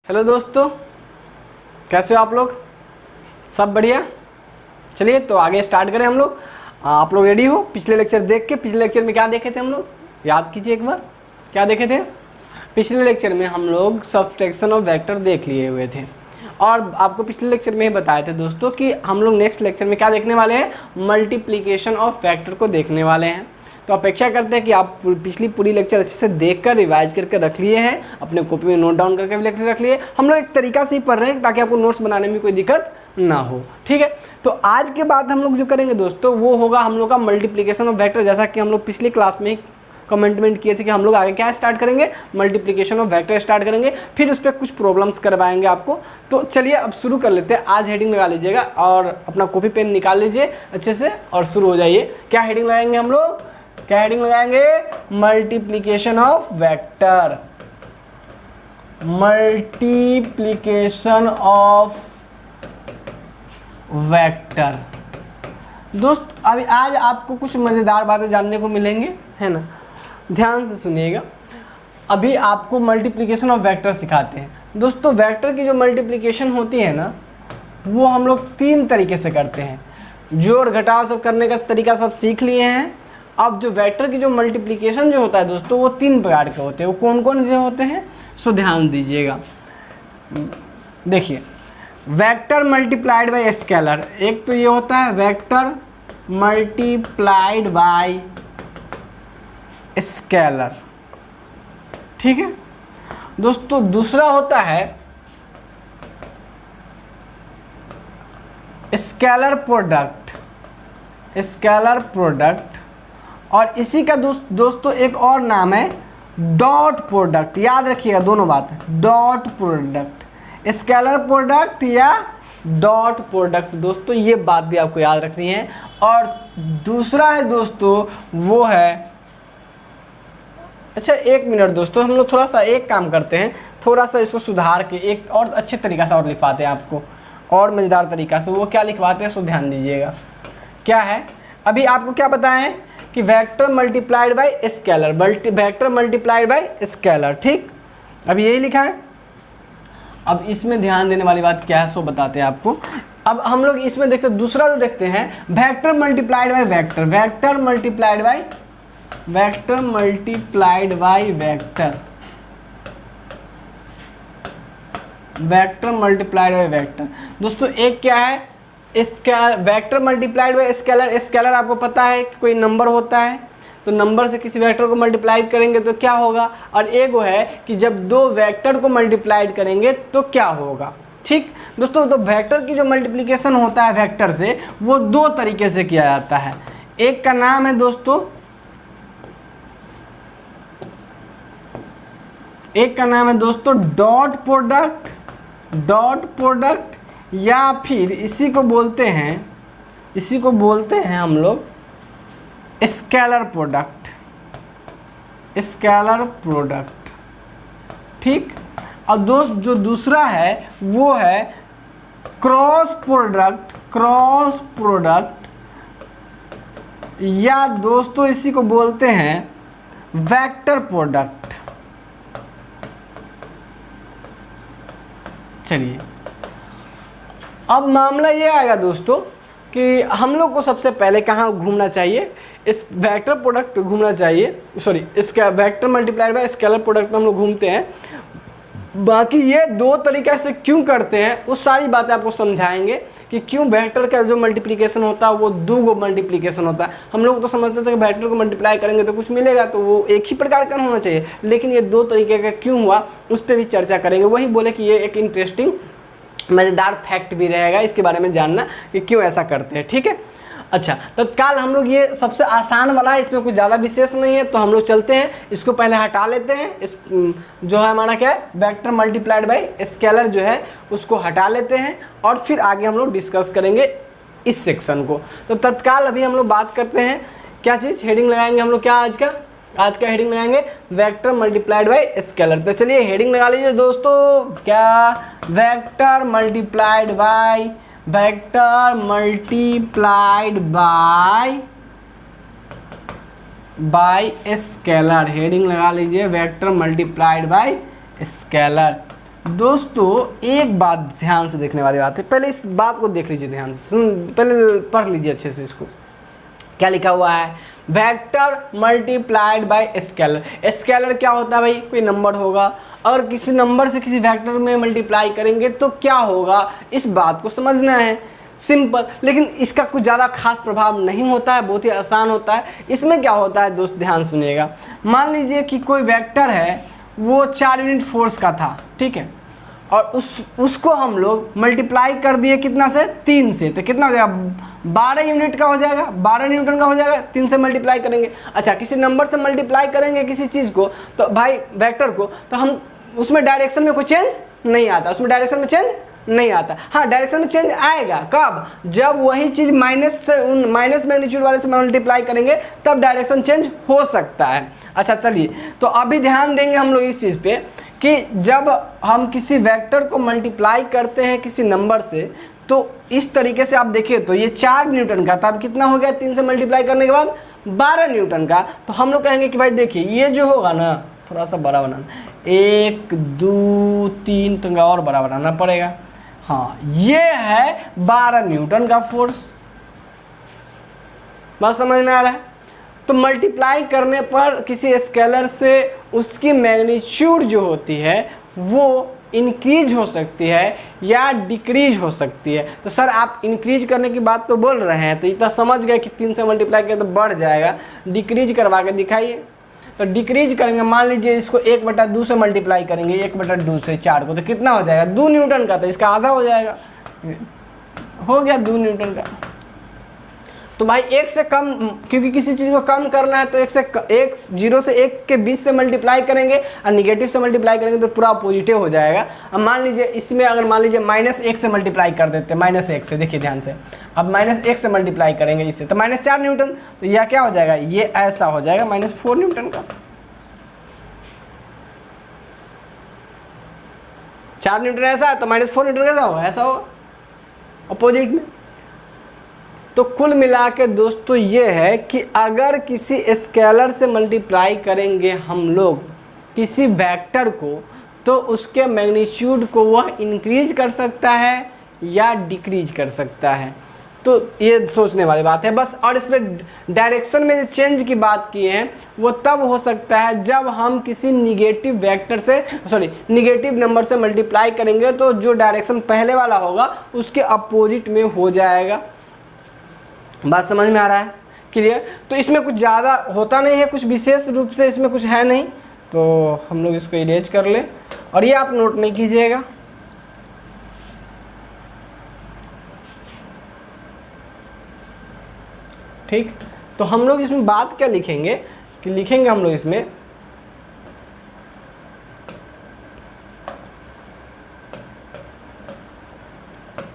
Hello दोस्तों, कैसे हो आप लोग? सब बढ़िया। चलिए तो आगे स्टार्ट करें हम लोग। आप लोग रेडी हो? पिछले लेक्चर देख के, पिछले लेक्चर में क्या देखे थे हम लोग? याद कीजिए एक बार, क्या देखे थे? पिछले लेक्चर में हम लोग सब्सट्रैक्शन ऑफ वेक्टर देख लिए हुए थे और आपको पिछले लेक्चर में ही बताए थे दोस्तों कि हम लोग नेक्स्ट लेक्चर में क्या देखने वाले हैं? मल्टीप्लिकेशन ऑफ वेक्टर को देखने वाले हैं। तो अपेक्षा करते हैं कि आप पिछली पूरी लेक्चर अच्छे से देखकर रिवाइज करके रख लिए हैं, अपने कॉपी में नोट डाउन करके भी लेक्चर रख लिए। हम लोग एक तरीका से ही पढ़ रहे हैं ताकि आपको नोट्स बनाने में कोई दिक्कत ना हो, ठीक है। तो आज के बाद हम लोग जो करेंगे दोस्तों वो होगा हम लोग का मल्टीप्लिकेशन ऑफ वेक्टर। जैसा कि हम लोग पिछली क्लास में कमेंटमेंट किए थे कि हम लोग आगे क्या स्टार्ट करेंगे? मल्टीप्लिकेशन ऑफ वेक्टर स्टार्ट करेंगे, फिर उस पर कुछ प्रॉब्लम्स करवाएंगे आपको। तो चलिए अब शुरू कर लेते हैं। आज हेडिंग लगा लीजिएगा और अपना कॉपी पेन निकाल लीजिए अच्छे से और शुरू हो जाइए। क्या हेडिंग लगाएंगे हम लोग? क्या हेडिंग लगाएंगे? Multiplication of vector. Multiplication of vector. दोस्त अभी आज आपको कुछ मज़ेदार बातें जानने को मिलेंगे, है ना? ध्यान से सुनिएगा। अभी आपको मल्टीप्लिकेशन ऑफ वेक्टर सिखाते हैं दोस्तों। वेक्टर की जो मल्टीप्लिकेशन होती है ना, वो हम लोग 3 तरीके से करते हैं। जोड़ घटाव सब करने का तरीका सब सीख लिए हैं। अब जो वेक्टर की जो मल्टीप्लिकेशन जो होता है दोस्तों, वो 3 प्रकार के होते हैं। वो कौन कौन से होते हैं? सो ध्यान दीजिएगा। देखिए, वेक्टर मल्टीप्लाइड बाय स्केलर। एक तो ये होता है वेक्टर मल्टीप्लाइड बाय स्केलर, ठीक है दोस्तों। दूसरा होता है स्केलर प्रोडक्ट। स्केलर प्रोडक्ट और इसी का दोस्तों एक और नाम है डॉट प्रोडक्ट। याद रखिएगा दोनों बात, डॉट प्रोडक्ट, स्केलर प्रोडक्ट या डॉट प्रोडक्ट। दोस्तों ये बात भी आपको याद रखनी है। और दूसरा है दोस्तों वो है, अच्छा एक मिनट दोस्तों, हम लोग थोड़ा सा एक काम करते हैं, थोड़ा सा इसको सुधार के एक और अच्छे तरीका से और लिखवाते हैं आपको, और मज़ेदार तरीका से। वो क्या लिखवाते हैं सो ध्यान दीजिएगा। क्या है? अभी आपको क्या बताएं कि vector multiplied by scalar, vector multiplied by scalar, ठीक। अभी यही लिखा है। अब इसमें ध्यान देने वाली बात क्या है सो बताते हैं आपको। अब हम लोग इसमें देखते हैं, दूसरा जो देखते हैं vector multiplied by vector. Vector multiplied by vector multiplied by vector, vector multiplied by vector. दोस्तों एक क्या है? Vector multiplied by scalar. Scalar आपको पता है कि कोई नंबर होता है, तो नंबर से किसी वेक्टर को मल्टीप्लाई करेंगे तो क्या होगा। और एक वो है कि जब 2 वेक्टर को मल्टीप्लाई करेंगे तो क्या होगा, ठीक दोस्तों। तो वेक्टर की जो मल्टीप्लिकेशन होता है वेक्टर से, वो 2 तरीके से किया जाता है। एक का नाम है दोस्तों, एक का नाम है दोस्तों डॉट प्रोडक्ट, डॉट प्रोडक्ट, या फिर इसी को बोलते हैं, इसी को बोलते हैं हम लोग स्केलर प्रोडक्ट, स्केलर प्रोडक्ट, ठीक। और दोस्त जो दूसरा है वो है क्रॉस प्रोडक्ट, क्रॉस प्रोडक्ट, या दोस्तों इसी को बोलते हैं वेक्टर प्रोडक्ट। चलिए अब मामला ये आएगा दोस्तों कि हम लोग को सबसे पहले कहाँ घूमना चाहिए? इस वेक्टर प्रोडक्ट पे घूमना चाहिए, सॉरी इसका vector multiplied by scalar product पे हम लोग घूमते हैं। बाकी ये 2 तरीके से क्यों करते हैं वो सारी बातें आपको समझाएंगे कि क्यों वेक्टर का जो मल्टीप्लिकेशन होता है वो 2 मल्टीप्लिकेशन होता है। हम लोग तो समझते थे कि वेक्टर को मल्टीप्लाई करेंगे तो कुछ मिलेगा, तो वो एक ही प्रकार का होना चाहिए, लेकिन ये 2 तरीके का क्यों हुआ उस पर भी चर्चा करेंगे। वही बोले कि ये एक इंटरेस्टिंग मज़ेदार फैक्ट भी रहेगा इसके बारे में जानना कि क्यों ऐसा करते हैं, ठीक है। अच्छा तत्काल हम लोग ये सबसे आसान वाला है, इसमें कुछ ज़्यादा विशेष नहीं है, तो हम लोग चलते हैं, इसको पहले हटा लेते हैं। इस जो है हमारा क्या है वेक्टर मल्टीप्लाइड बाय स्केलर जो है उसको हटा लेते हैं और फिर आगे हम लोग डिस्कस करेंगे इस सेक्शन को। तो तत्काल अभी हम लोग बात करते हैं क्या चीज़, हेडिंग लगाएंगे हम लोग क्या आज का हेडिंग लगाएंगे वेक्टर मल्टीप्लाइड बाय स्केलर। तो चलिए हेडिंग लगा लीजिए दोस्तों, क्या? Vector multiplied by, vector multiplied by scalar. Heading लगा लीजिए वेक्टर मल्टीप्लाइड बाय स्केलर। दोस्तों एक बात ध्यान से देखने वाली बात है, पहले इस बात को देख लीजिए ध्यान से, पहले पढ़ लीजिए अच्छे से इसको। क्या लिखा हुआ है? Vector multiplied by scalar. Scalar क्या होता है भाई? कोई नंबर होगा, और किसी नंबर से किसी वेक्टर में मल्टीप्लाई करेंगे तो क्या होगा, इस बात को समझना है, सिंपल। लेकिन इसका कुछ ज़्यादा खास प्रभाव नहीं होता है, बहुत ही आसान होता है। इसमें क्या होता है दोस्त, ध्यान सुनिएगा। मान लीजिए कि कोई वेक्टर है, वो 4 यूनिट फोर्स का था, ठीक है, और उसको हम लोग मल्टीप्लाई कर दिए कितना से? 3 से। तो कितना हो जाएगा? 12 यूनिट का हो जाएगा, 12 न्यूटन का हो जाएगा। 3 से मल्टीप्लाई करेंगे। अच्छा, किसी नंबर से मल्टीप्लाई करेंगे किसी चीज़ को, तो भाई वेक्टर को, तो हम उसमें डायरेक्शन में कोई चेंज नहीं आता, उसमें डायरेक्शन में चेंज नहीं आता। हाँ, डायरेक्शन में चेंज आएगा कब? जब वही चीज़ माइनस मैग्नीट्यूड वाले से मल्टीप्लाई करेंगे, तब डायरेक्शन चेंज हो सकता है। अच्छा चलिए, तो अभी ध्यान देंगे हम लोग इस चीज़ पे कि जब हम किसी वेक्टर को मल्टीप्लाई करते हैं किसी नंबर से, तो इस तरीके से आप देखिए, तो ये 4 न्यूटन का था, अब कितना हो गया 3 से मल्टीप्लाई करने के बाद? 12 न्यूटन का। तो हम लोग कहेंगे कि भाई देखिए, ये जो होगा ना, थोड़ा सा बड़ा बनाना, 1 2 3, तो और बड़ा बनाना पड़ेगा। हाँ, ये है 12 न्यूटन का फोर्स। बात समझ में आ रहा है? तो मल्टीप्लाई करने पर किसी स्केलर से उसकी मैग्नीट्यूड जो होती है वो इंक्रीज हो सकती है या डिक्रीज हो सकती है। तो सर आप इंक्रीज करने की बात तो बोल रहे हैं, तो इतना समझ गए कि 3 से मल्टीप्लाई करें तो बढ़ जाएगा। डिक्रीज करवा के दिखाइए। तो डिक्रीज करेंगे, मान लीजिए इसको 1/2 से मल्टीप्लाई करेंगे, 1/2 से 4 को, तो कितना हो जाएगा? 2 न्यूटन का, तो इसका आधा हो जाएगा, हो गया 2 न्यूटन का। तो भाई 1 से कम, क्योंकि किसी चीज़ को कम करना है तो 0 से 1 के बीच से मल्टीप्लाई करेंगे, और निगेटिव से मल्टीप्लाई करेंगे तो पूरा पॉजिटिव हो जाएगा। अब मान लीजिए इसमें अगर मान लीजिए -1 से मल्टीप्लाई कर देते हैं, -1 से, देखिए ध्यान से, अब -1 से मल्टीप्लाई करेंगे इससे, तो -4 न्यूटन। तो यह क्या हो जाएगा? ये ऐसा हो जाएगा -4 न्यूटन का। 4 न्यूटन ऐसा है तो -4 न्यूटन कैसा होगा? ऐसा होगा, अपोजिट में। तो कुल मिला के दोस्तों ये है कि अगर किसी स्केलर से मल्टीप्लाई करेंगे हम लोग किसी वेक्टर को, तो उसके मैग्नीट्यूड को वह इंक्रीज कर सकता है या डिक्रीज कर सकता है। तो ये सोचने वाली बात है बस। और इसमें डायरेक्शन में जो चेंज की बात की है वो तब हो सकता है जब हम किसी निगेटिव वेक्टर से, निगेटिव नंबर से मल्टीप्लाई करेंगे, तो जो डायरेक्शन पहले वाला होगा उसके अपोजिट में हो जाएगा। बात समझ में आ रहा है? क्लियर? तो इसमें कुछ ज़्यादा होता नहीं है, कुछ विशेष रूप से इसमें कुछ है नहीं, तो हम लोग इसको इरेज कर लें, और ये आप नोट नहीं कीजिएगा। ठीक, तो हम लोग इसमें बात क्या लिखेंगे कि लिखेंगे हम लोग इसमें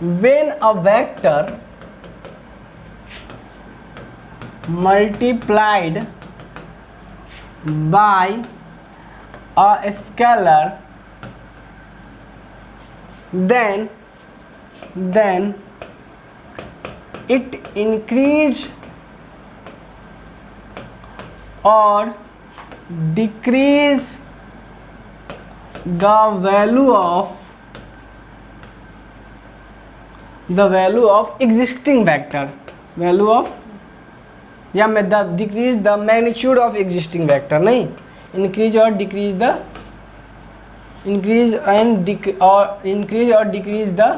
when a vector multiplied by a scalar then it increase or decrease the value of existing vector, decrease the magnitude of existing vector, नहीं, increase or decrease the increase or decrease the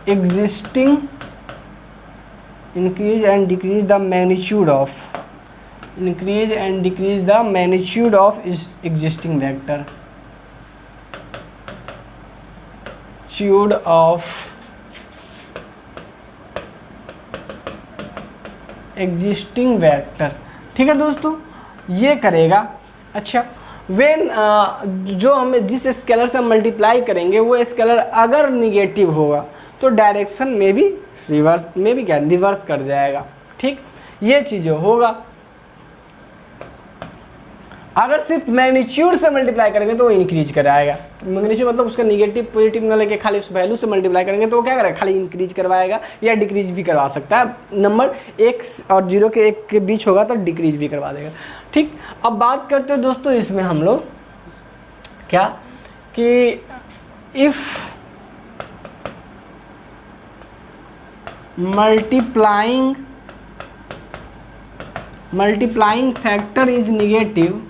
existing, increase and decrease the magnitude of existing vector, of existing vector। ठीक है दोस्तों, ये करेगा। अच्छा, when जो हमें जिस स्केलर से हम मल्टीप्लाई करेंगे वो स्केलर अगर निगेटिव होगा तो डायरेक्शन में भी रिवर्स कर जाएगा। ठीक, ये चीज़ होगा। अगर सिर्फ मैग्नीट्यूड से मल्टीप्लाई करेंगे तो वो इंक्रीज कराएगा। मैग्नीट्यूड मतलब उसका निगेटिव पॉजिटिव ना लेके खाली उस वैल्यू से मल्टीप्लाई करेंगे तो वो क्या करेगा? खाली इंक्रीज करवाएगा या डिक्रीज भी करवा सकता है। नंबर 1 और 0 के 1 के बीच होगा तो डिक्रीज भी करवा देगा। ठीक, अब बात करते हैं दोस्तों इसमें हम लोग क्या कि if multiplying factor is negative,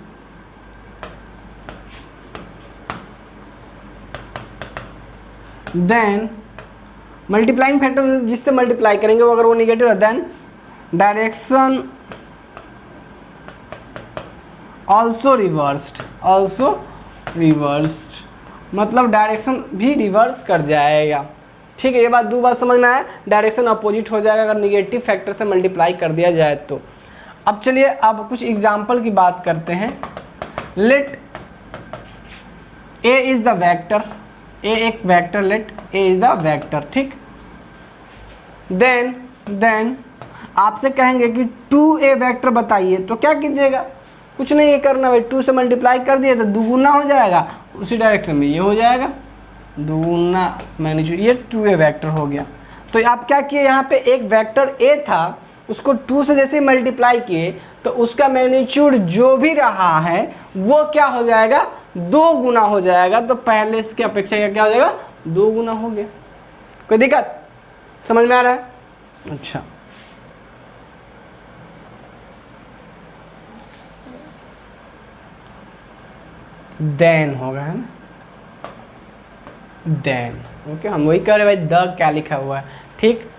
then multiplying factor जिससे मल्टीप्लाई करेंगे वो अगर वो निगेटिव है, देन डायरेक्शन ऑल्सो रिवर्स्ड, मतलब डायरेक्शन भी रिवर्स कर जाएगा। ठीक है, ये बात दो बात समझ में आया, डायरेक्शन अपोजिट हो जाएगा अगर निगेटिव फैक्टर से मल्टीप्लाई कर दिया जाए तो। अब चलिए अब कुछ एग्जाम्पल की बात करते हैं। Let A is the vector, A एक vector, let A is the vector. ठीक, देन आपसे कहेंगे कि 2a वेक्टर बताइए, तो क्या कीजिएगा, कुछ नहीं ये करना भाई, 2 से मल्टीप्लाई कर दिए तो दुगुना हो जाएगा, उसी डायरेक्शन में ये हो जाएगा दुगुना मैग्नीट्यूड, ये 2a वेक्टर हो गया। तो आप क्या किए, यहाँ पे एक वेक्टर a था, उसको 2 से जैसे मल्टीप्लाई किए तो उसका मैग्नीट्यूड जो भी रहा है वो क्या हो जाएगा, 2 गुना हो जाएगा। तो पहले इसके अपेक्षा क्या हो जाएगा, 2 गुना हो गया। कोई दिक्कत समझ में आ रहा है? अच्छा, देन होगा, है ना, देन। ओके, हम वही कह रहे भाई, द क्या लिखा हुआ है। ठीक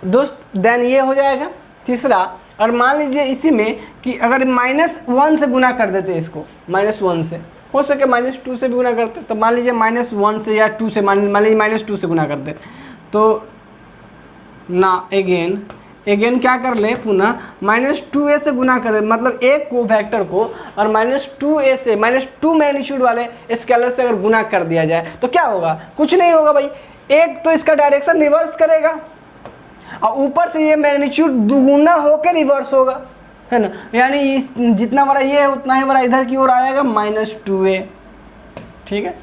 दोस्त, देन ये हो जाएगा तीसरा। और मान लीजिए इसी में कि अगर -1 से गुना कर देते इसको, -1 से, हो सके -2 से भी गुना करते, तो मान लीजिए -1 से या 2 से, मान लीजिए -2 से गुना करते, तो ना अगेन क्या कर ले, पुनः -2a से गुना कर, मतलब एक को वेक्टर को और -2a से, -2 मैग्नीट्यूड वाले स्केलर से अगर गुना कर दिया जाए तो क्या होगा, कुछ नहीं होगा भाई, एक तो इसका डायरेक्शन रिवर्स करेगा और ऊपर से ये मैग्नीट्यूड दुगुना होकर रिवर्स होगा, है ना, यानी जितना बड़ा ये है उतना ही बड़ा इधर की ओर आएगा -2a। ठीक है,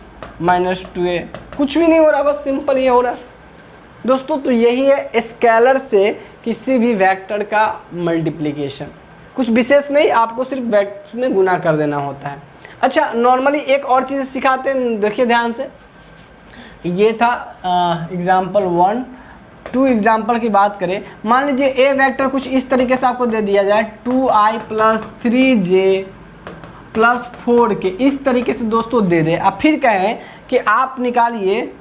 -2a, कुछ भी नहीं हो रहा, बस सिंपल ये हो रहा है दोस्तों। तो यही है स्केलर से किसी भी वेक्टर का मल्टीप्लिकेशन, कुछ विशेष नहीं, आपको सिर्फ वेक्टर में गुना कर देना होता है। अच्छा, नॉर्मली एक और चीज़ सिखाते हैं, देखिए ध्यान से। ये था एग्जाम्पल 1। 2 एग्जाम्पल की बात करें, मान लीजिए ए वेक्टर कुछ इस तरीके से आपको दे दिया जाए, 2i + 3j + 4k, इस तरीके से दोस्तों दे दे। अब फिर कहें कि आप निकालिए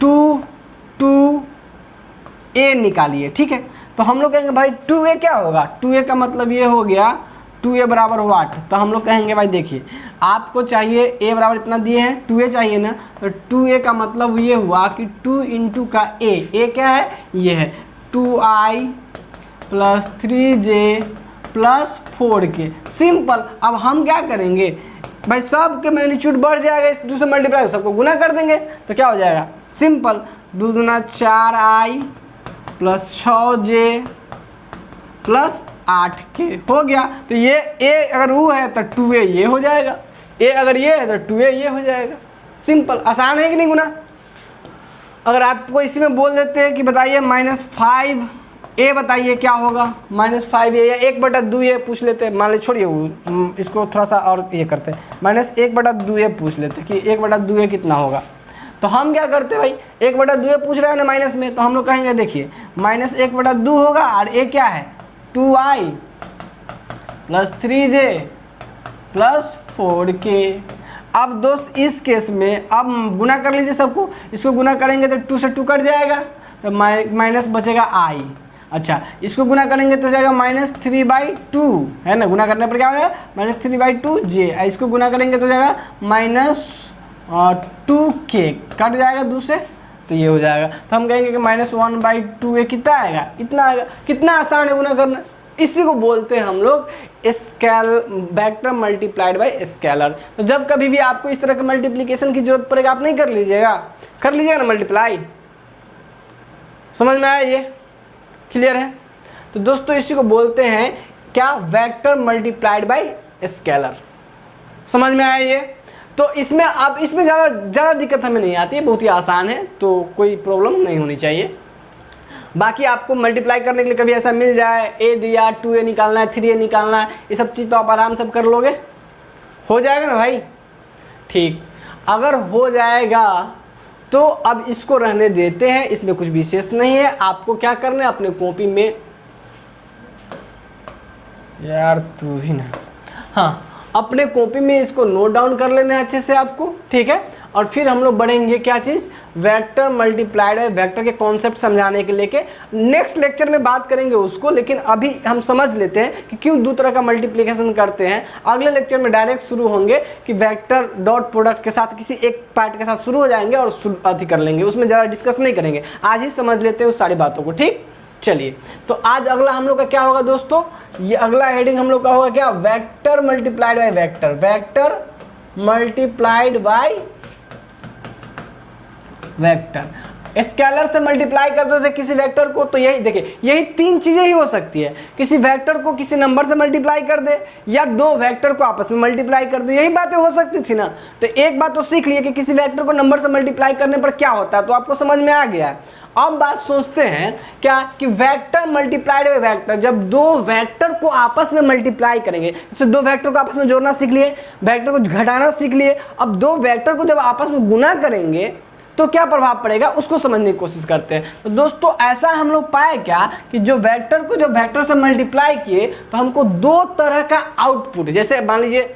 2a निकालिए। ठीक है, तो हम लोग कहेंगे भाई 2a क्या होगा, 2a का मतलब ये हो गया 2a बराबर वाट। तो हम लोग कहेंगे भाई देखिए, आपको चाहिए a बराबर इतना दिए हैं, 2a चाहिए ना, तो 2a का मतलब ये हुआ कि 2 × का a क्या है, ये है 2i + 3j + 4k। सिंपल। अब हम क्या करेंगे भाई, सबके मैग्नीट्यूड बढ़ जाएगा, इस 2 से मल्टीप्लाई, सबको गुना कर देंगे तो क्या हो जाएगा, सिंपल, 2 दूना 4i + 6j + 8k हो गया। तो ये a अगर वो है तो 2a ये हो जाएगा, a अगर ये है तो 2a ये हो जाएगा। सिंपल, आसान है कि नहीं गुना। अगर आपको इसी में बोल देते हैं कि बताइए -5a बताइए क्या होगा, -5a या 1/2a पूछ लेते हैं, मान ली छोड़िए इसको थोड़ा सा और ये करते हैं, -1/2a पूछ लेते हैं कि 1/2a कितना होगा। तो हम क्या करते हैं भाई, 1/2a पूछ रहे हैं ना माइनस में, तो हम लोग कहेंगे देखिए -1/2 होगा और a क्या है 2i + 3j + 4k। अब दोस्त इस केस में अब गुना कर लीजिए सबको, इसको गुना करेंगे तो 2 से 2 कट जाएगा, तो माइनस बचेगा i। अच्छा, इसको गुना करेंगे तो जाएगा -3/2, है ना, गुना करने पर क्या हो जाएगा -3/2j। इसको गुना करेंगे तो जाएगा -2k, कट जाएगा 2 से, तो ये हो जाएगा। तो हम कहेंगे कि -1/2a कितना आएगा, इतना आएगा। कितना आसान है गुना करना, इसी को बोलते हैं हम लोग वेक्टर मल्टीप्लाइड बाय स्केलर। तो जब कभी भी आपको इस तरह के मल्टीप्लिकेशन की जरूरत पड़ेगा, आप नहीं कर लीजिएगा, कर लीजिएगा ना मल्टीप्लाई। समझ में आया, ये क्लियर है। तो दोस्तों इसी को बोलते हैं क्या, वेक्टर मल्टीप्लाइड बाय स्केलर। समझ में आया ये। तो इसमें अब इसमें ज़्यादा दिक्कत हमें नहीं आती है, बहुत ही आसान है, तो कोई प्रॉब्लम नहीं होनी चाहिए। बाकी आपको मल्टीप्लाई करने के लिए कभी ऐसा मिल जाए, a दिया 2a निकालना है, 3a निकालना है, ये सब चीज़ तो आप आराम से कर लोगे। हो जाएगा ना भाई? ठीक, अगर हो जाएगा तो अब इसको रहने देते हैं, इसमें कुछ विशेष नहीं है। आपको क्या करना है, अपने कॉपी में, यार तू ही ना, हाँ, अपने कॉपी में इसको नोट डाउन कर लेना है अच्छे से आपको, ठीक है। और फिर हम लोग बढ़ेंगे क्या चीज़, वेक्टर मल्टीप्लाइड बाय वेक्टर के कॉन्सेप्ट समझाने के लेके नेक्स्ट लेक्चर में बात करेंगे उसको। लेकिन अभी हम समझ लेते हैं कि क्यों दो तरह का मल्टीप्लिकेशन करते हैं। अगले लेक्चर में डायरेक्ट शुरू होंगे कि वेक्टर डॉट प्रोडक्ट के साथ किसी एक पार्ट के साथ शुरू हो जाएंगे और अति कर लेंगे, उसमें ज़्यादा डिस्कस नहीं करेंगे। आज ही समझ लेते हैं उस सारी बातों को, ठीक। चलिए, तो आज अगला हम लोग का क्या होगा दोस्तों, ये अगला हेडिंग हम लोग का होगा क्या, vector multiplied by vector, vector multiplied by vector. Scalar से मल्टीप्लाई करते थे किसी वेक्टर को, तो यही देखिए, यही तीन चीजें ही हो सकती है, किसी वेक्टर को किसी नंबर से मल्टीप्लाई कर दे या दो वेक्टर को आपस में मल्टीप्लाई कर दे, यही बातें हो सकती थी ना। तो एक बात तो सीख लिए कि किसी वेक्टर को नंबर से मल्टीप्लाई करने पर क्या होता है, तो आपको समझ में आ गया है। अब बात सोचते हैं क्या कि वेक्टर मल्टीप्लाइड बाय वेक्टर, जब दो वेक्टर को आपस में मल्टीप्लाई करेंगे, जैसे दो वेक्टर को आपस में जोड़ना सीख लिए, वेक्टर को घटाना सीख लिए, अब दो वेक्टर को जब आपस में गुना करेंगे तो क्या प्रभाव पड़ेगा उसको समझने की कोशिश करते हैं। तो दोस्तों ऐसा हम लोग पाए क्या कि जो वेक्टर को जब वेक्टर से मल्टीप्लाई किए तो हमको दो तरह का आउटपुट, जैसे मान लीजिए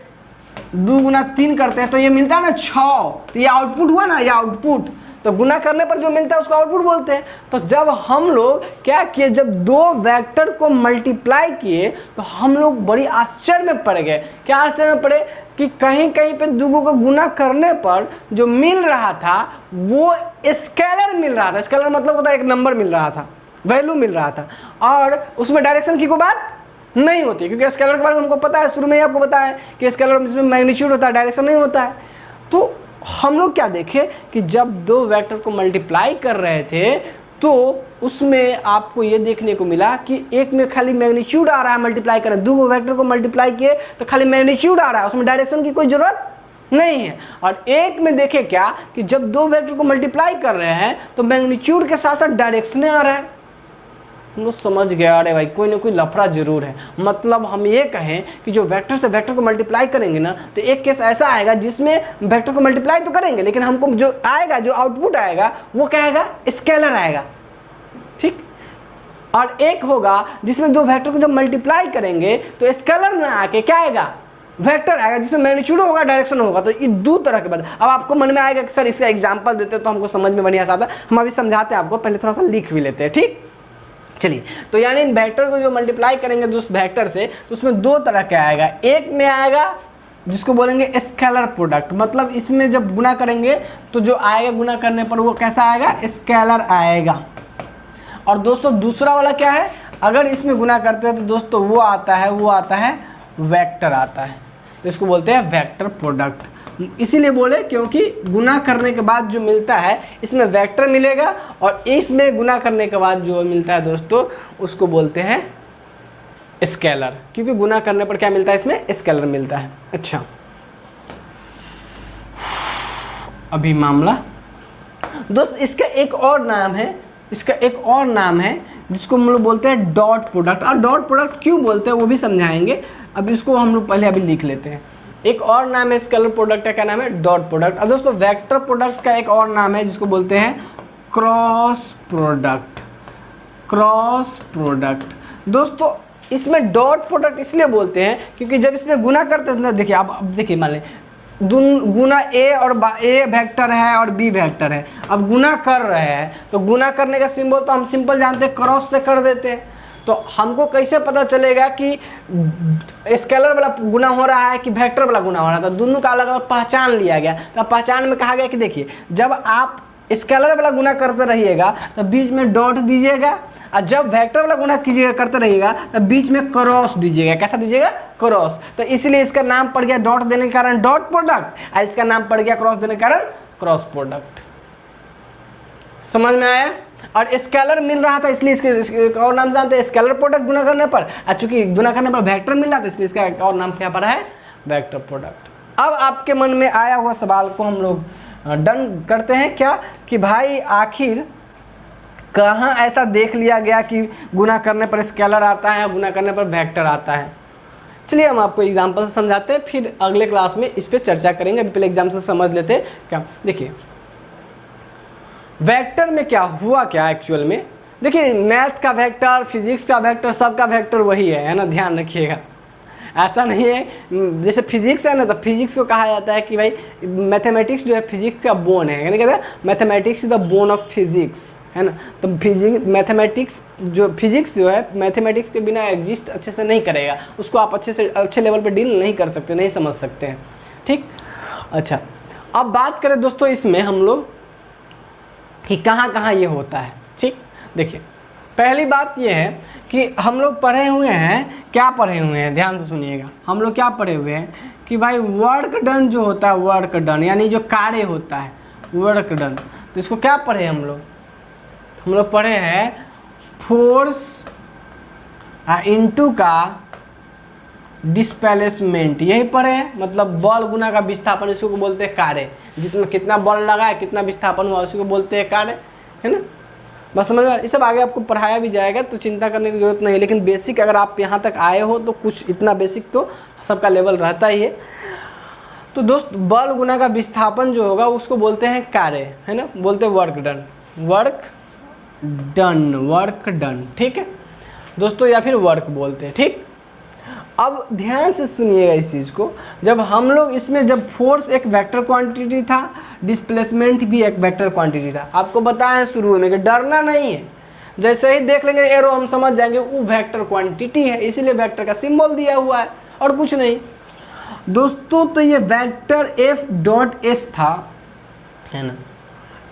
2 गुना 3 करते हैं तो ये मिलता है ना 6, तो ये आउटपुट हुआ ना, ये आउटपुट, तो गुना करने पर जो मिलता है उसको आउटपुट बोलते हैं। तो जब हम लोग क्या किए, जब दो वेक्टर को मल्टीप्लाई किए तो हम लोग बड़ी आश्चर्य में पड़ गए। क्या आश्चर्य में पड़े कि कहीं कहीं पे दुगो को गुना करने पर जो मिल रहा था वो स्केलर मिल रहा था। स्केलर मतलब होता है एक नंबर मिल रहा था, वैल्यू मिल रहा था, और उसमें डायरेक्शन की कोई बात नहीं होती, क्योंकि स्केलर के बारे में हमको पता है, शुरू में ही आपको पता है कि स्केलर इसमें मैग्नीट्यूड होता है, डायरेक्शन नहीं होता है। तो हम लोग क्या देखे कि जब दो वेक्टर को मल्टीप्लाई कर रहे थे तो उसमें आपको ये देखने को मिला कि एक में खाली मैग्नीट्यूड आ रहा है, मल्टीप्लाई कर रहे हैं, दो वेक्टर को मल्टीप्लाई किए तो खाली मैग्नीट्यूड आ रहा है, उसमें डायरेक्शन की कोई जरूरत नहीं है। और एक में देखे क्या कि जब दो वेक्टर को मल्टीप्लाई कर रहे हैं तो मैग्नीट्यूड के साथ साथ डायरेक्शन आ रहा है। हम लोग समझ गया, अरे भाई कोई ना कोई लफड़ा जरूर है। मतलब हम ये कहें कि जो वेक्टर से वेक्टर को मल्टीप्लाई करेंगे ना, तो एक केस ऐसा आएगा जिसमें वेक्टर को मल्टीप्लाई तो करेंगे लेकिन हमको जो आएगा, जो आउटपुट आएगा वो क्या आएगा, स्केलर आएगा, ठीक। और एक होगा जिसमें दो वेक्टर को जब मल्टीप्लाई करेंगे तो स्केलर में आके क्या आएगा, वेक्टर आएगा, जिसमें मैग्नीट्यूड होगा, डायरेक्शन होगा। तो ये दो तरह के बात। अब आपको मन में आएगा कि सर इसका एग्जाम्पल देते तो हमको समझ में बढ़िया सा आता। हम अभी समझाते हैं आपको, पहले थोड़ा सा लिख भी लेते हैं, ठीक। चलिए, तो यानी इन वेक्टर को जो मल्टीप्लाई करेंगे उस वेक्टर से, तो उसमें दो तरह का आएगा। एक में आएगा जिसको बोलेंगे स्केलर प्रोडक्ट, मतलब इसमें जब गुना करेंगे तो जो आएगा गुना करने पर वो कैसा आएगा, स्केलर आएगा। और दोस्तों दूसरा वाला क्या है, अगर इसमें गुना करते हैं तो दोस्तों वो आता है वेक्टर आता है, तो इसको बोलते हैं वेक्टर प्रोडक्ट। इसीलिए बोले क्योंकि गुना करने के बाद जो मिलता है इसमें वेक्टर मिलेगा, और इसमें गुना करने के बाद जो मिलता है दोस्तों उसको बोलते हैं स्केलर, क्योंकि गुना करने पर क्या मिलता है, इसमें स्केलर मिलता है। अच्छा, अभी मामला दोस्त इसका एक और नाम है, जिसको हम लोग बोलते हैं डॉट प्रोडक्ट। और डॉट प्रोडक्ट क्यों बोलते हैं वो भी समझाएंगे, अब इसको हम लोग पहले अभी लिख लेते हैं। एक और नाम है स्केलर प्रोडक्ट का, क्या नाम है, डॉट प्रोडक्ट। और दोस्तों वेक्टर प्रोडक्ट का एक और नाम है जिसको बोलते हैं क्रॉस प्रोडक्ट। दोस्तों इसमें डॉट प्रोडक्ट इसलिए बोलते हैं क्योंकि जब इसमें गुना करते हैं, देखिए अब देखिए, मान लें गुना ए और ए वेक्टर है और बी वेक्टर है, अब गुना कर रहे हैं तो गुना करने का सिंबल तो हम सिंपल जानते हैं, क्रॉस से कर देते हैं। तो हमको कैसे पता चलेगा कि स्केलर वाला गुना हो रहा है कि वेक्टर वाला गुना हो रहा है, तो दोनों का अलग अलग पहचान लिया गया। तो पहचान में कहा गया कि देखिए, जब आप स्केलर वाला गुना करते रहिएगा तो बीच में डॉट दीजिएगा, और जब वेक्टर वाला गुना कीजिएगा करते रहिएगा तो बीच में क्रॉस दीजिएगा। कैसा दीजिएगा, क्रॉस। तो इसलिए इसका नाम पड़ गया डॉट देने के कारण डॉट प्रोडक्ट, और इसका नाम पड़ गया क्रॉस देने के कारण क्रॉस प्रोडक्ट। समझ में आया। और स्केलर मिल रहा था इसलिए इसके और नाम जानते हैं, स्केलर प्रोडक्ट गुना करने पर, चूंकि गुना करने पर वेक्टर मिल रहा था इसलिए इसका और नाम क्या पड़ा है, वेक्टर प्रोडक्ट। अब आपके मन में आया हुआ सवाल को हम लोग डन करते हैं क्या, कि भाई आखिर कहाँ ऐसा देख लिया गया कि गुना करने पर स्केलर आता है, गुना करने पर वेक्टर आता है। चलिए हम आपको एग्जाम्पल से समझाते हैं, फिर अगले क्लास में इस पर चर्चा करेंगे। अभी पहले एग्जाम्पल से समझ लेते हैं क्या। देखिए वेक्टर में क्या हुआ क्या एक्चुअल में, देखिए मैथ का वेक्टर, फिजिक्स का वेक्टर, सबका वेक्टर वही है ना, ध्यान रखिएगा। ऐसा नहीं है जैसे फिजिक्स है ना, तो फिजिक्स को कहा जाता है कि भाई मैथमेटिक्स जो है फिजिक्स का बोन है, यानी कहते हैं mathematics is the bone of physics, है ना। तो फिजिक्स जो है मैथमेटिक्स के बिना एग्जिस्ट अच्छे से नहीं करेगा, उसको आप अच्छे लेवल पे डील नहीं कर सकते, नहीं समझ सकते हैं, ठीक। अच्छा अब बात करें दोस्तों इसमें हम लोग कि कहाँ कहाँ ये होता है, ठीक। देखिए पहली बात ये है कि हम लोग पढ़े हुए हैं, क्या पढ़े हुए हैं, ध्यान से सुनिएगा। हम लोग क्या पढ़े हुए हैं कि भाई वर्क डन जो होता है, वर्क डन यानी जो कार्य होता है वर्क डन, तो इसको क्या पढ़े हम लोग पढ़े हैं फोर्स इनटू का डिस्प्लेसमेंट, यही पढ़े हैं। मतलब बल गुना का विस्थापन, इसको बोलते हैं कार्य। जितना कितना बल लगा है, कितना विस्थापन हुआ, उसी को बोलते हैं कार्य, है ना। बस समझ में, ये सब आगे आपको पढ़ाया भी जाएगा, तो चिंता करने की जरूरत नहीं है। लेकिन बेसिक अगर आप यहाँ तक आए हो तो कुछ इतना बेसिक तो सबका लेवल रहता ही है। तो दोस्त बल गुना का विस्थापन जो होगा उसको बोलते हैं कार्य, है ना, बोलते हैं वर्क डन, वर्क डन, ठीक है दोस्तों, या फिर वर्क बोलते हैं, ठीक। अब ध्यान से सुनिएगा इस चीज़ को, जब हम लोग इसमें जब फोर्स एक वेक्टर क्वांटिटी था, डिस्प्लेसमेंट भी एक वेक्टर क्वांटिटी था, आपको बताया शुरू में कि डरना नहीं है, जैसे ही देख लेंगे एरो हम समझ जाएंगे वो वेक्टर क्वांटिटी है, इसीलिए वेक्टर का सिंबल दिया हुआ है और कुछ नहीं दोस्तों। तो ये वेक्टर F.S था, है ना,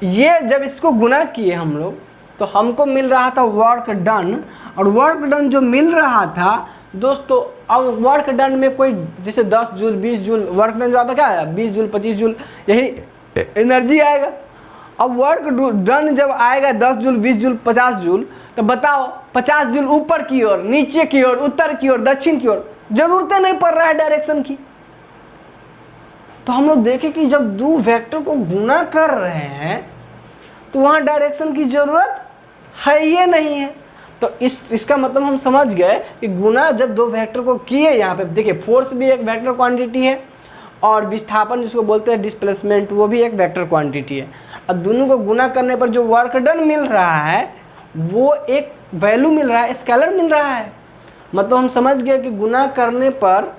ये जब इसको गुना किए हम लोग तो हमको मिल रहा था वर्क डन, और वर्क डन जो मिल रहा था दोस्तों, अब वर्क डन में कोई जैसे 10 जूल 20 जूल वर्क डन जो आता क्या है, 20 जूल 25 जूल यही एनर्जी आएगा। अब वर्क डन जब आएगा 10 जूल 20 जूल 50 जूल, तो बताओ 50 जूल ऊपर की ओर, नीचे की ओर, उत्तर की ओर, दक्षिण की ओर, जरूरत नहीं पड़ रहा है डायरेक्शन की। तो हम लोग देखें कि जब दो वेक्टर को गुना कर रहे हैं तो वहां डायरेक्शन की जरूरत है ही नहीं है। तो इसका मतलब हम समझ गए कि गुना जब दो वेक्टर को किए, यहाँ पे देखिए फोर्स भी एक वेक्टर क्वांटिटी है और विस्थापन जिसको बोलते हैं डिस्प्लेसमेंट वो भी एक वेक्टर क्वांटिटी है, और दोनों को गुना करने पर जो वर्क डन मिल रहा है वो एक वैल्यू मिल रहा है, स्केलर मिल रहा है। मतलब हम समझ गए कि गुना करने पर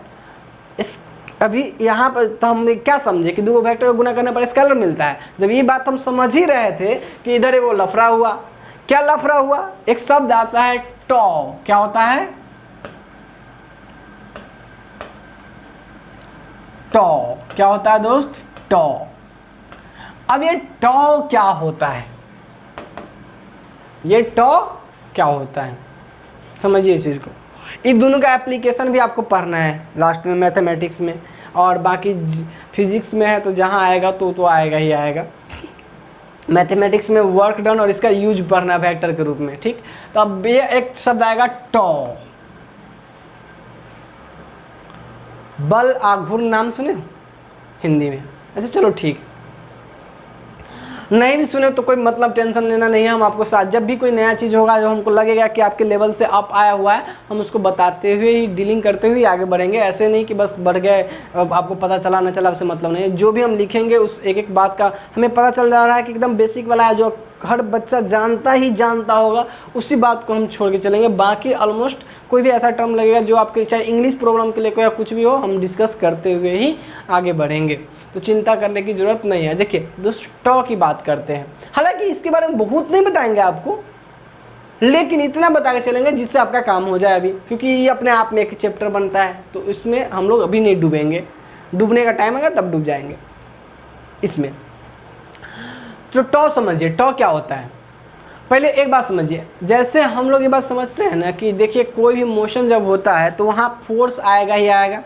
अभी यहाँ पर तो हम क्या समझे कि दो वेक्टर को गुना करने पर स्केलर मिलता है। जब ये बात हम समझ ही रहे थे कि इधर वो लफड़ा हुआ, क्या लफड़ा हुआ, एक शब्द आता है टॉ, क्या होता है टॉ, क्या होता है दोस्त टॉ। अब ये टॉ क्या होता है, ये टॉ क्या होता है, समझिए इस चीज को। इन दोनों का एप्लीकेशन भी आपको पढ़ना है लास्ट में मैथमेटिक्स में, और बाकी फिजिक्स में है तो जहाँ आएगा तो आएगा ही आएगा। मैथमेटिक्स में वर्क डन और इसका यूज पढ़ना वेक्टर के रूप में, ठीक। तो अब ये एक शब्द आएगा टॉ, बल आघूर्ण, नाम सुने हिंदी में, अच्छा चलो ठीक, नहीं भी सुने तो कोई मतलब टेंशन लेना नहीं है। हम आपको साथ जब भी कोई नया चीज़ होगा जो हमको लगेगा कि आपके लेवल से अप आया हुआ है, हम उसको बताते हुए ही डीलिंग करते हुए आगे बढ़ेंगे। ऐसे नहीं कि बस बढ़ गए आपको पता चला ना चला उससे मतलब नहीं है। जो भी हम लिखेंगे उस एक एक बात का हमें पता चल जा रहा है कि एकदम बेसिक वाला है, जो हर बच्चा जानता ही जानता होगा, उसी बात को हम छोड़ के चलेंगे। बाकी ऑलमोस्ट कोई भी ऐसा टर्म लगेगा जो आपके चाहे इंग्लिश प्रॉब्लम के लिए कोई या कुछ भी हो, हम डिस्कस करते हुए ही आगे बढ़ेंगे, तो चिंता करने की ज़रूरत नहीं है। देखिए दोस्त टॉ की बात करते हैं, हालांकि इसके बारे में बहुत नहीं बताएंगे आपको, लेकिन इतना बता के चलेंगे जिससे आपका काम हो जाए अभी, क्योंकि ये अपने आप में एक चैप्टर बनता है, तो इसमें हम लोग अभी नहीं डूबेंगे, डूबने का टाइम आएगा तब डूब जाएंगे इसमें। तो टॉ समझिए, टॉ क्या होता है। पहले एक बात समझिए, जैसे हम लोग ये बात समझते हैं ना कि देखिए कोई भी मोशन जब होता है तो वहाँ फोर्स आएगा ही आएगा,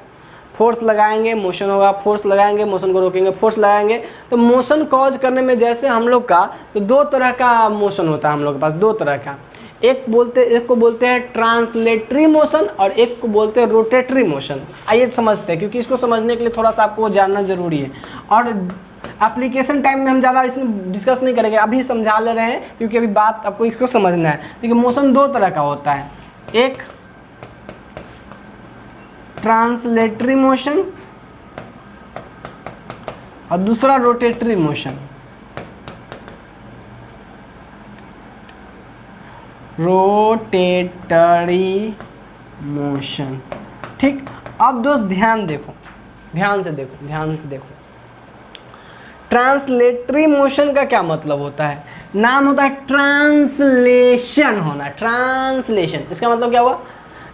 फोर्स लगाएंगे मोशन होगा, फोर्स लगाएंगे मोशन को रोकेंगे, फोर्स लगाएंगे तो मोशन कॉज करने में जैसे हम लोग का तो दो तरह का मोशन होता है हम लोग के पास, दो तरह का। एक को बोलते हैं ट्रांसलेटरी मोशन और एक को बोलते हैं रोटेटरी मोशन। आइए समझते हैं, क्योंकि इसको समझने के लिए थोड़ा सा आपको जानना जरूरी है, और एप्लीकेशन टाइम में हम ज़्यादा इसमें डिस्कस नहीं करेंगे, अभी समझा ले रहे हैं क्योंकि अभी बात आपको इसको समझना है। देखिए मोशन दो तरह का होता है, एक ट्रांसलेटरी मोशन और दूसरा रोटेटरी मोशन। रोटेटरी मोशन, ठीक। अब दोस्त ध्यान देखो, ध्यान से देखो, ध्यान से देखो। ट्रांसलेटरी मोशन का क्या मतलब होता है? नाम होता है ट्रांसलेशन होना, ट्रांसलेशन। इसका मतलब क्या हुआ?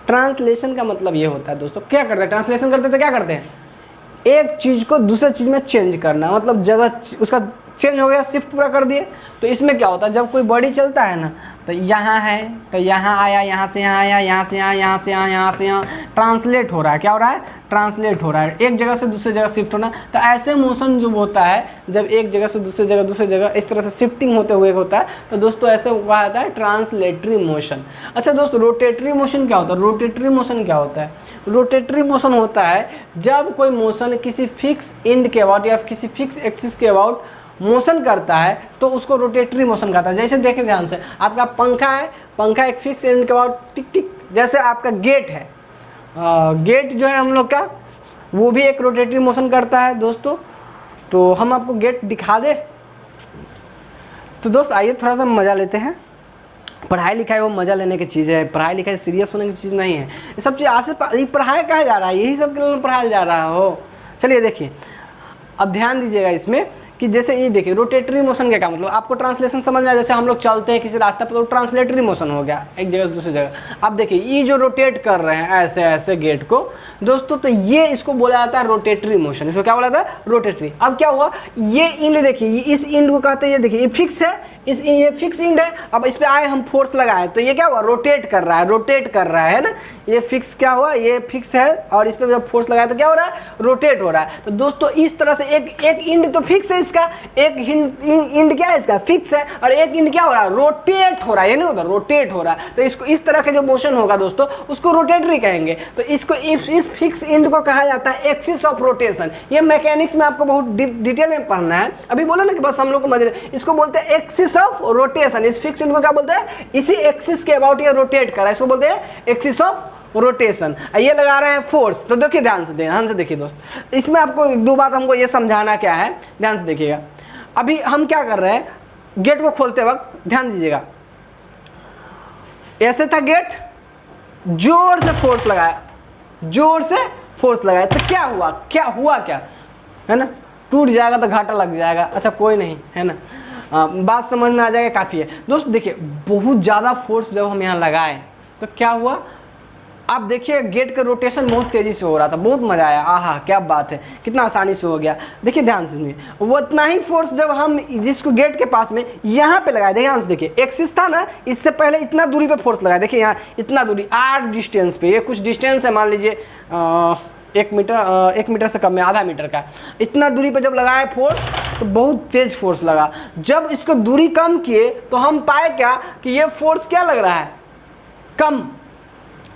ट्रांसलेशन का मतलब ये होता है दोस्तों, क्या करते हैं ट्रांसलेशन करते तो क्या करते हैं, एक चीज को दूसरे चीज में चेंज करना, मतलब जगह उसका चेंज हो गया, शिफ्ट पूरा कर दिए। तो इसमें क्या होता है, जब कोई बॉडी चलता है ना, तो यहाँ है तो यहाँ आया, यहाँ से यहाँ आया, यहाँ से यहाँ, यहाँ से यहाँ, यहाँ से यहाँ, ट्रांसलेट हो रहा है। क्या हो रहा है? ट्रांसलेट हो रहा है, एक जगह से दूसरी जगह शिफ्ट होना। तो ऐसे मोशन जो होता है, जब एक जगह से दूसरी जगह इस तरह से शिफ्टिंग होते हुए होता है, तो दोस्तों ऐसे हुआ जाता है ट्रांसलेटरी मोशन। अच्छा दोस्तों, रोटेटरी मोशन क्या होता है? रोटेटरी मोशन क्या होता है? रोटेटरी मोशन होता है जब कोई मोशन किसी फिक्स एंड के अबाउट या किसी फिक्स एक्सिस के अबाउट मोशन करता है तो उसको रोटेटरी मोशन कहता है। जैसे देखें ध्यान से, आपका पंखा है, पंखा एक फिक्स एंड के बाद टिक टिक, जैसे आपका गेट है, गेट जो है हम लोग का, वो भी एक रोटेटरी मोशन करता है दोस्तों। तो हम आपको गेट दिखा दे। तो दोस्त आइए थोड़ा सा मज़ा लेते हैं। पढ़ाई लिखाई वो मज़ा लेने की चीज़ है, पढ़ाई लिखाई सीरियस होने की चीज़ नहीं है। ये सब चीज़ आसे पढ़ाया कहा जा रहा है, यही सब के लिए पढ़ाया जा रहा हो। चलिए देखिए, अब ध्यान दीजिएगा इसमें कि जैसे ये देखिए रोटेटरी मोशन का क्या मतलब, आपको ट्रांसलेशन समझ में आया। जैसे हम लोग चलते हैं किसी रास्ते पर तो ट्रांसलेटरी मोशन हो गया, एक जगह से दूसरी जगह। अब देखिए ये जो रोटेट कर रहे हैं ऐसे ऐसे गेट को दोस्तों, तो ये इसको बोला जाता है रोटेटरी मोशन। इसको क्या बोला जाता है? रोटेटरी। अब क्या हुआ, ये इंड देखिए, इस इंड को कहते हैं, ये देखिए ये फिक्स है, ये फिक्स इंड है। अब इस पे आए हम फोर्स लगाए तो ये क्या हुआ, रोटेट कर रहा है, रोटेट कर रहा है ना। ये फिक्स क्या हुआ, ये फिक्स है, और इस पे जब फोर्स लगाया तो क्या हो रहा है, रोटेट हो रहा है। तो दोस्तों इस तरह से एक इंड तो फिक्स है इसका, एक इंड क्या है इसका, फिक्स है, और एक इंड क्या हो रहा है, रोटेट हो रहा है, ये नहीं होता, रोटेट हो रहा है। तो इसको इस तरह का जो मोशन होगा दोस्तों उसको रोटेटरी कहेंगे। तो इसको इस फिक्स इंड को कहा जाता है एक्सिस ऑफ रोटेशन। ये मैकेनिक्स में आपको बहुत डिटेल में पढ़ना है, अभी बोला ना कि बस हम लोग को मजे। इसको बोलते हैं एक्सिस ऑफ रोटेशन। इस फिक्स इंड को क्या बोलते हैं, इसी एक्सिस के अबाउट ये रोटेट कर रहा है, इसको बोलते हैं एक्सिस ऑफ रोटेशन। ये लगा रहे हैं फोर्स। तो देखिए ध्यान से देखिए दोस्त, इसमें आपको एक दो बात हमको ये समझाना क्या है, ध्यान से देखिएगा। अभी हम क्या कर रहे हैं, गेट को खोलते वक्त ध्यान दीजिएगा, ऐसे था गेट, जोर से फोर्स लगाया, जोर से फोर्स लगाया, तो क्या हुआ, क्या है ना, टूट जाएगा तो घाटा लग जाएगा। अच्छा कोई नहीं, है ना, बात समझ में आ जाएगा, काफ़ी है दोस्त। देखिए बहुत ज़्यादा फोर्स जब हम यहाँ लगाए तो क्या हुआ, आप देखिए गेट का रोटेशन बहुत तेज़ी से हो रहा था, बहुत मज़ा आया, आहा क्या बात है, कितना आसानी से हो गया। देखिए ध्यान से सुनिए, वो इतना ही फोर्स जब हम जिसको गेट के पास में यहाँ पे लगाए, ध्यान से देखिए, एक्सिस था ना, इससे पहले इतना दूरी पे फोर्स लगाया, देखिए यहाँ इतना दूरी, 8 डिस्टेंस पे, ये कुछ डिस्टेंस है, मान लीजिए 1 मीटर से कम है, आधा मीटर का, इतना दूरी पे जब लगाए फोर्स तो बहुत तेज फोर्स लगा। जब इसको दूरी कम किए तो हम पाए क्या कि ये फोर्स क्या लग रहा है, कम।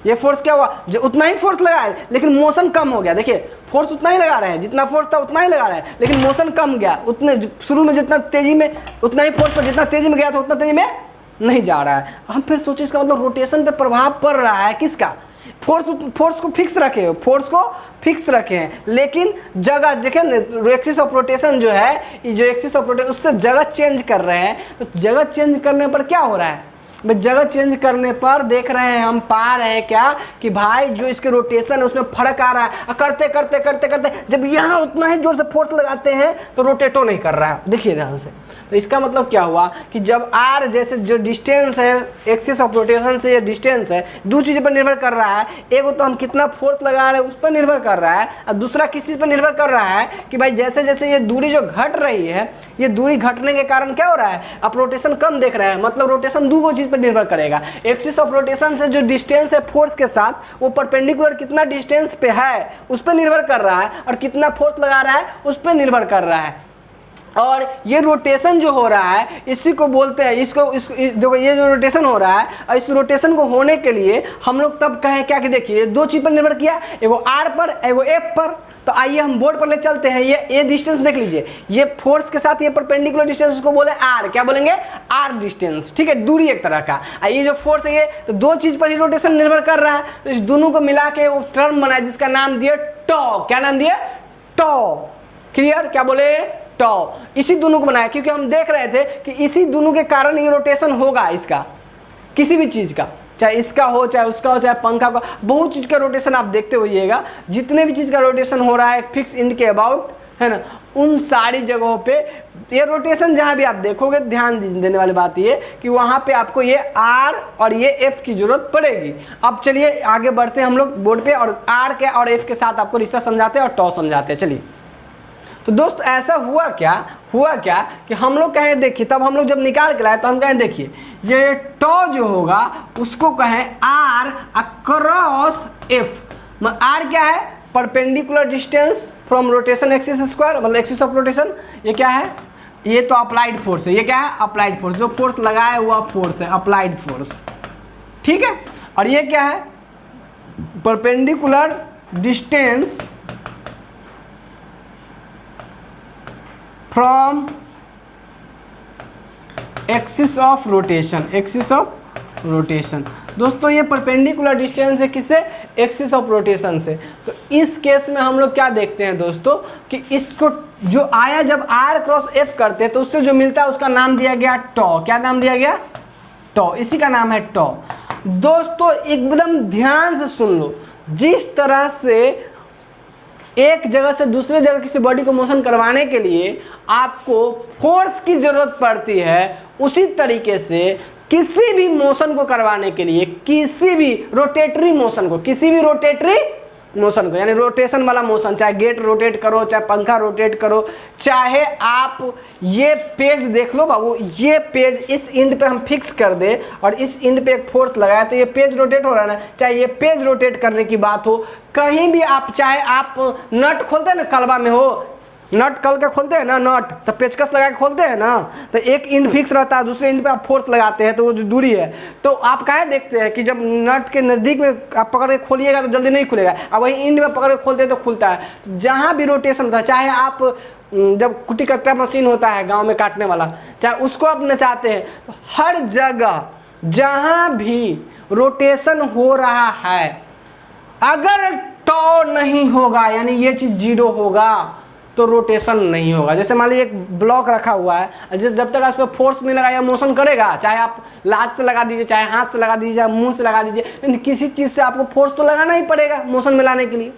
ये फोर्स क्या हुआ, जो उतना ही फोर्स लगा है लेकिन मोशन कम हो गया। देखिए फोर्स उतना ही लगा रहे हैं, जितना फोर्स था उतना ही लगा रहे हैं, लेकिन मोशन कम गया। उतने शुरू में जितना तेजी में, उतना ही फोर्स पर जितना तेजी में गया था उतना तेजी में नहीं जा रहा है। हम फिर सोचे इसका मतलब रोटेशन पे प्रभाव पड़ रहा है, किसका, फोर्स को फिक्स रखे हो, फोर्स को फिक्स रखे हैं, लेकिन जगह देखें एक्सिस ऑफ रोटेशन जो है, जो एक्सिस ऑफ रोटेशन उससे जगह चेंज कर रहे हैं। तो जगह चेंज करने पर क्या हो रहा है, जगह चेंज करने पर देख रहे हैं, हम पा रहे हैं क्या कि भाई जो इसके रोटेशन है उसमें फर्क आ रहा है। करते करते करते करते जब यहाँ उतना ही जोर से फोर्स लगाते हैं तो रोटेटो नहीं कर रहा है। देखिए ध्यान से, तो इसका मतलब क्या हुआ कि जब आर जैसे जो डिस्टेंस है एक्सिस ऑफ रोटेशन से, ये डिस्टेंस है, दो चीज़ों पर निर्भर कर रहा है। एक तो हम कितना फोर्स लगा रहे हैं उस पर निर्भर कर रहा है, और दूसरा किस चीज़ पर निर्भर कर रहा है कि भाई जैसे जैसे ये दूरी जो घट रही है, ये दूरी घटने के कारण क्या हो रहा है, आप रोटेशन कम देख रहे हैं। मतलब रोटेशन दो चीज़ पर निर्भर करेगा, एक्सिस ऑफ रोटेशन से जो डिस्टेंस है फोर्स के साथ, वो परपेंडिकुलर कितना डिस्टेंस पे है उस पर निर्भर कर रहा है, और कितना फोर्स लगा रहा है उस पर निर्भर कर रहा है। और ये रोटेशन जो हो रहा है इसी को बोलते हैं, देखो ये जो रोटेशन हो रहा है, और इस रोटेशन को होने के लिए हम लोग तब कहें क्या कि देखिए दो चीज़ पर निर्भर किया, एगो आर पर एगो एफ पर। तो तो आइए हम बोर्ड पर ले चलते हैं। ये डिस्टेंस देख लीजिए, ये फोर्स के साथ ये परपेंडिकुलर डिस्टेंस को बोले आर, क्या बोलेंगे, आर डिस्टेंस, ठीक है, दूरी एक तरह का। ये जो फोर्स है ये तो दो चीज पर ही रोटेशन निर्भर कर रहा है, तो इस दोनों को मिला के वो टर्म बना जिसका नाम दिया टॉ। क्या नाम दिया, टॉ। क्लियर, क्या बोले, टॉ। इसी दोनों को बनाया क्योंकि हम देख रहे थे कि इसी दोनों के कारण ये रोटेशन होगा, इसका किसी भी चीज का, चाहे इसका हो चाहे उसका हो चाहे पंखा का, बहुत चीज का रोटेशन आप देखते होइएगा। जितने भी चीज का रोटेशन हो रहा है फिक्स इंड के अबाउट, है ना, उन सारी जगहों पे ये रोटेशन जहां भी आप देखोगे, ध्यान देने वाली बात ये कि वहां पे आपको ये आर और ये एफ की जरूरत पड़ेगी। अब चलिए आगे बढ़ते हैं हम लोग बोर्ड पे, और आर के और एफ के साथ आपको रिश्ता समझाते हैं और टॉ समझाते हैं। चलिए, तो दोस्त ऐसा हुआ क्या कि हम लोग कहें, देखिए तब हम लोग जब निकाल के लाए तो हम कहें देखिए ये टॉ जो होगा उसको कहें आर अक्रॉस एफ। आर क्या है, perpendicular distance from rotation axis square, मतलब एक्सिस ऑफ रोटेशन। ये क्या है, ये तो अप्लाइड फोर्स है, ये क्या है, अप्लाइड फोर्स, जो फोर्स लगाया हुआ फोर्स है, अप्लाइड फोर्स, ठीक है। और ये क्या है, perpendicular distance from axis of rotation, axis of rotation. दोस्तों ये परपेंडिकुलर डिस्टेंस है किससे, एक्सिस ऑफ रोटेशन से। तो इस केस में हम लोग क्या देखते हैं दोस्तों कि इसको जो आया जब आर क्रॉस एफ करते हैं तो उससे जो मिलता है उसका नाम दिया गया टॉ। क्या नाम दिया गया, टॉ, इसी का नाम है टॉ। दोस्तों एकदम ध्यान से सुन लो, जिस तरह से एक जगह से दूसरे जगह किसी बॉडी को मोशन करवाने के लिए आपको फोर्स की जरूरत पड़ती है, उसी तरीके से किसी भी मोशन को करवाने के लिए, किसी भी रोटेटरी मोशन को, किसी भी रोटेटरी मोशन को, यानी रोटेशन वाला मोशन, चाहे गेट रोटेट करो, चाहे पंखा रोटेट करो, चाहे आप ये पेज देख लो बाबू, ये पेज इस इंड पे हम फिक्स कर दे और इस इंड पे एक फोर्स लगाया तो ये पेज रोटेट हो रहा है ना, चाहे ये पेज रोटेट करने की बात हो, कहीं भी आप, चाहे आप नट खोलते हैं ना, कलवा में हो नट कल के खोलते हैं ना, नट तो पेचकस लगा के खोलते हैं ना, तो एक इंड फिक्स रहता है, दूसरे इंड पे आप फोर्स लगाते हैं, तो वो जो दूरी है, तो आप काहे देखते हैं कि जब नट के नज़दीक में आप पकड़ के खोलिएगा तो जल्दी नहीं खुलेगा, अब वही इंड में पकड़ के खोलते हैं तो खुलता है। तो जहाँ भी रोटेशन होता है, चाहे आप जब कुटी कट्टा मशीन होता है गाँव में काटने वाला, चाहे उसको आप नचाते हैं, तो हर जगह जहाँ भी रोटेशन हो रहा है, अगर टॉ नहीं होगा, यानी ये चीज़ जीरो होगा, तो रोटेशन नहीं होगा। जैसे मान लीजिए एक ब्लॉक रखा हुआ है, जब तक उस पर फोर्स नहीं लगाया मोशन करेगा, चाहे आप लात से लगा दीजिए, चाहे हाथ से लगा दीजिए, चाहे मुंह से लगा दीजिए, लेकिन किसी चीज़ से आपको फोर्स तो लगाना ही पड़ेगा मोशन में लाने के लिए।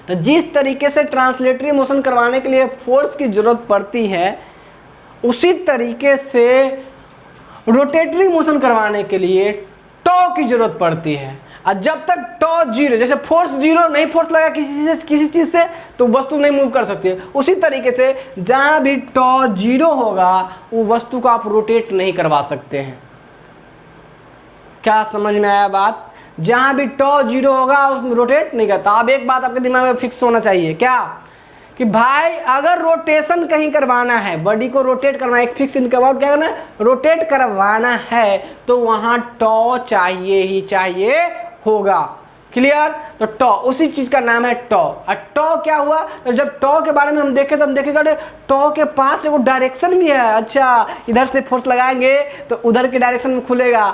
तो जिस तरीके से ट्रांसलेटरी मोशन करवाने के लिए फोर्स की जरूरत पड़ती है, उसी तरीके से रोटेटरी मोशन करवाने के लिए टॉ की जरूरत पड़ती है। और जब तक टॉ जीरो, जैसे फोर्स जीरो, नहीं फोर्स लगा किसी चीज से तो वस्तु नहीं मूव कर सकती है, उसी तरीके से जहां भी टॉ जीरो होगा वो वस्तु को आप रोटेट नहीं करवा सकते हैं। क्या समझ में आया बात, जहां भी टॉ जीरो होगा उसमें रोटेट नहीं करता। अब एक बात आपके दिमाग में फिक्स होना चाहिए, क्या कि भाई अगर रोटेशन कहीं करवाना है, बॉडी को रोटेट करवाना, एक फिक्स इनके अबाउट क्या करना है, रोटेट करवाना है, तो वहां टॉ चाहिए ही चाहिए होगा। क्लियर, तो टॉ उसी चीज का नाम है टॉ। और टॉ क्या हुआ, तो जब टॉ के बारे में हम देखें तो हम देखेंगे टॉ के पास एक डायरेक्शन भी है। अच्छा, इधर से फोर्स लगाएंगे तो उधर के डायरेक्शन में खुलेगा,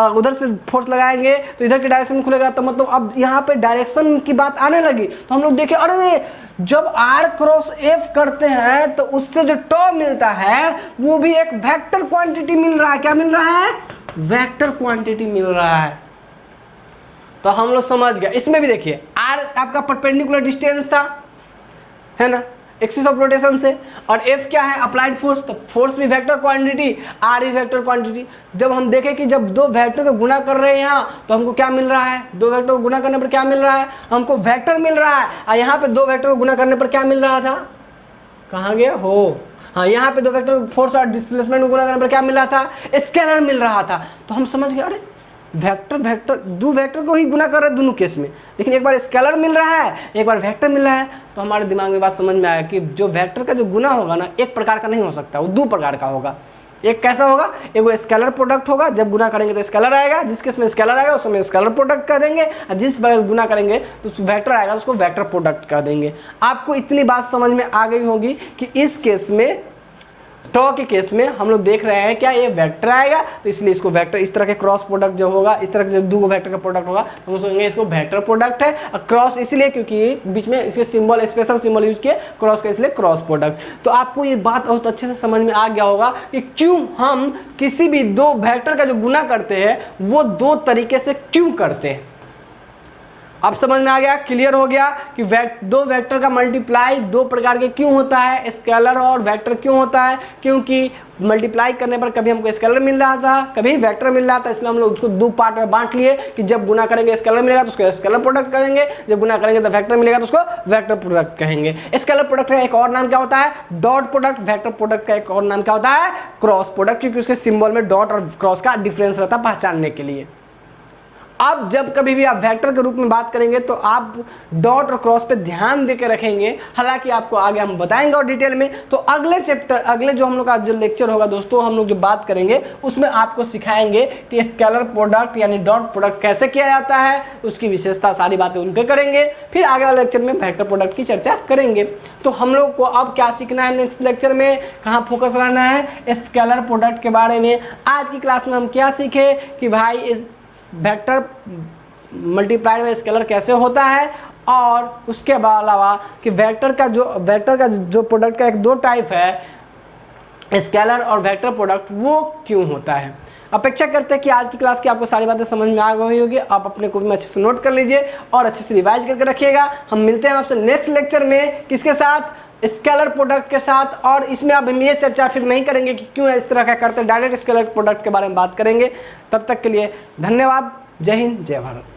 उधर से फोर्स लगाएंगे तो इधर के डायरेक्शन में खुलेगा। तो मतलब अब यहाँ पे डायरेक्शन की बात आने लगी, तो हम लोग देखें, अरे जब आर क्रॉस एफ करते हैं तो उससे जो टॉ मिलता है वो भी एक वेक्टर क्वांटिटी मिल रहा है। क्या मिल रहा है, वेक्टर क्वांटिटी मिल रहा है। तो हम लोग समझ गए। इसमें भी देखिए आर आपका परपेंडिकुलर डिस्टेंस था, है ना, एक्सिस ऑफ रोटेशन से, और एफ क्या है, अप्लाइड फोर्स, तो फोर्स भी वेक्टर क्वांटिटी, आर भी वेक्टर क्वांटिटी। जब हम देखें कि जब दो वेक्टर को गुना कर रहे हैं यहाँ, तो हमको क्या मिल रहा है, दो वेक्टर को गुना करने पर क्या मिल रहा है, हमको वेक्टर मिल रहा है। और यहाँ पे दो वेक्टर को गुना करने पर क्या मिल रहा था, कहाँ गया हो, हाँ, यहाँ पे दो वेक्टर फोर्स और डिस्प्लेसमेंट को गुना करने पर क्या मिल रहा था, स्केलर मिल रहा था। तो हम समझ गए, अरे वेक्टर दो वेक्टर को ही गुना कर रहे हैं दोनों केस में, लेकिन एक बार स्केलर मिल रहा है, एक बार वेक्टर मिल रहा है। तो हमारे दिमाग में बात समझ में आया कि जो वेक्टर का जो गुना होगा ना, एक प्रकार का नहीं हो सकता, वो दो प्रकार का होगा। एक कैसा होगा, एक वो स्केलर प्रोडक्ट होगा, जब गुना करेंगे तो स्केलर आएगा, जिस केस में स्केलर आएगा उसमें स्केलर प्रोडक्ट कर देंगे, और जिस बार गुना करेंगे तो वेक्टर आएगा उसको वेक्टर प्रोडक्ट कर देंगे। आपको इतनी बात समझ में आ गई होगी कि इस केस में, टॉ के केस में हम लोग देख रहे हैं क्या ये वेक्टर आएगा, तो इसलिए इसको वेक्टर, इस तरह के क्रॉस प्रोडक्ट जो होगा, इस तरह के जो दो वेक्टर का प्रोडक्ट होगा तो हम सोचेंगे इसको वेक्टर प्रोडक्ट है। और क्रॉस इसलिए क्योंकि बीच में इसके सिंबल, स्पेशल सिंबल यूज किए क्रॉस का, इसलिए क्रॉस प्रोडक्ट। तो आपको ये बात बहुत अच्छे से समझ में आ गया होगा कि क्यों हम किसी भी दो वेक्टर का जो गुना करते हैं वो दो तरीके से क्यों करते हैं। अब समझ में आ गया, क्लियर हो गया कि दो वेक्टर का मल्टीप्लाई दो प्रकार के क्यों होता है, स्केलर और वेक्टर क्यों होता है, क्योंकि मल्टीप्लाई करने पर कभी हमको स्केलर मिल रहा था, कभी वेक्टर मिल रहा था, इसलिए हम लोग उसको दो पार्ट में बांट लिए कि जब गुना करेंगे स्केलर मिलेगा तो उसको स्केलर प्रोडक्ट करेंगे, जब गुना करेंगे तो वेक्टर मिलेगा तो उसको वेक्टर प्रोडक्ट कहेंगे। स्केलर प्रोडक्ट का एक और नाम क्या होता है, डॉट प्रोडक्ट। वेक्टर प्रोडक्ट का एक और नाम क्या होता है, क्रॉस प्रोडक्ट, क्योंकि उसके सिंबल में डॉट और क्रॉस का डिफरेंस रहता है पहचानने के लिए। अब जब कभी भी आप वेक्टर के रूप में बात करेंगे तो आप डॉट और क्रॉस पे ध्यान देकर रखेंगे, हालांकि आपको आगे हम बताएंगे और डिटेल में। तो अगले चैप्टर, अगले जो हम लोग का जो लेक्चर होगा दोस्तों, हम लोग जो बात करेंगे उसमें आपको सिखाएंगे कि स्केलर प्रोडक्ट यानी डॉट प्रोडक्ट कैसे किया जाता है, उसकी विशेषता, सारी बातें उन पे करेंगे। फिर आगे वाले लेक्चर में वेक्टर प्रोडक्ट की चर्चा करेंगे। तो हम लोग को अब क्या सीखना है नेक्स्ट लेक्चर में, कहाँ फोकस रहना है, स्केलर प्रोडक्ट के बारे में। आज की क्लास में हम क्या सीखे कि भाई इस वेक्टर मल्टीप्लाइड बाय स्केलर कैसे होता है, और उसके अलावा कि वेक्टर का जो प्रोडक्ट का एक दो टाइप है, स्केलर और वेक्टर प्रोडक्ट, वो क्यों होता है। अपेक्षा करते हैं कि आज की क्लास की आपको सारी बातें समझ में आ गई होगी। आप अपने को भी अच्छे से नोट कर लीजिए और अच्छे से रिवाइज करके रखिएगा। हम मिलते हैं आपसे नेक्स्ट लेक्चर में, किसके साथ, स्केलर प्रोडक्ट के साथ। और इसमें अब हम ये चर्चा फिर नहीं करेंगे कि क्यों इस तरह का करते, डायरेक्ट स्केलर प्रोडक्ट के बारे में बात करेंगे। तब तक के लिए धन्यवाद। जय हिंद, जय भारत।